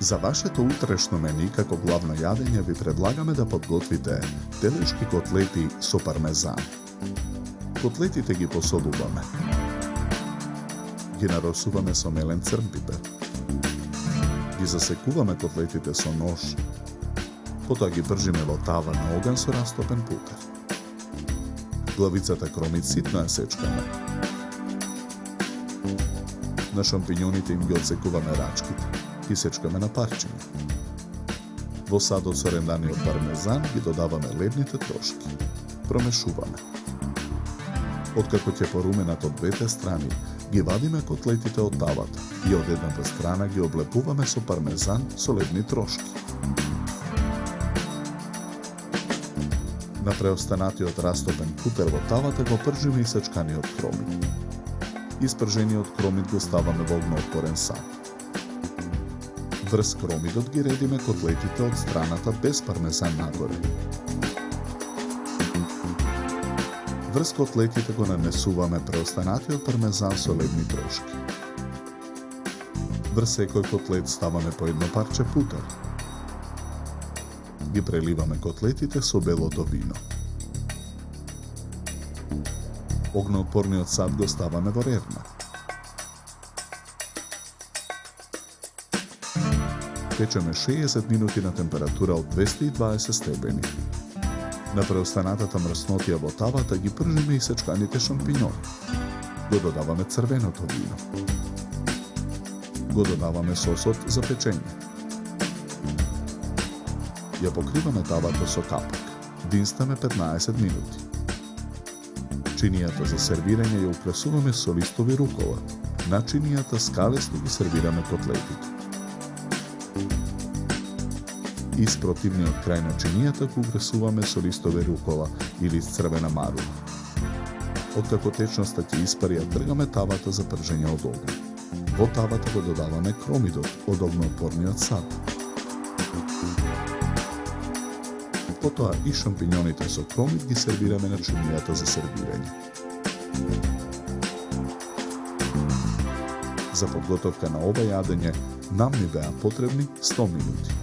За вашето утрешно мени како главно јадење ви предлагаме да подготвите телешки котлети со пармезан. Котлетите ги посолуваме. Ги наросуваме со мелен црн пипер. Ги засекуваме котлетите со нож. Потоа ги бржиме во тава на оган со растопен путер. Главицата кромит ситно ја сечкаме. На шампињоните им ги отсекуваме рачките. Ги сечкаме на парчиња. Во садот со ренданиот пармезан ги додаваме лебните трошки. Промешуваме. Откако ќе поруменат од двете страни, ги вадиме котлетите од тавата и од едната страна ги облепуваме со пармезан со лебни трошки. На преостанатиот растопен путер во тавата го пржиме и сечканиот кромит. Испржениот кромит го ставаме во огноотпорен сад. Врз кромидот ги редиме котлетите од страната без пармезан нагоре. Врз котлетите го нанесуваме преостанатиот пармезан со лебни трошки. Врз секој котлет ставаме по едно парче путер. Ги преливаме котлетите со белото вино. Огноотпорниот сад го ставаме во рерна. Печеме 60 минути на температура од 220 степени. На преостанатата мръснотија во тавата ги пржиме и сечканите шампињони. Го додаваме црвеното вино. Го додаваме сосот за печење. Ја покриваме тавата со капак. Динстаме 15 минути. Чинијата за сервирање ја украсуваме со листови рукола. На чинијата скалесно ги сервираме котлетите. Испротивниот крај на чинијата го украсуваме со листови рукола или с црвена марула. Откако течноста ќе испари, ја тргаме тавата за пржење од оган. Во тавата го додаваме кромидот од огноотпорниот сад. Потоа и шампињоните со кромид ги сервираме на чинијата за сервирање. За подготовка на ова јадење нам ни беа потребни 100 минути.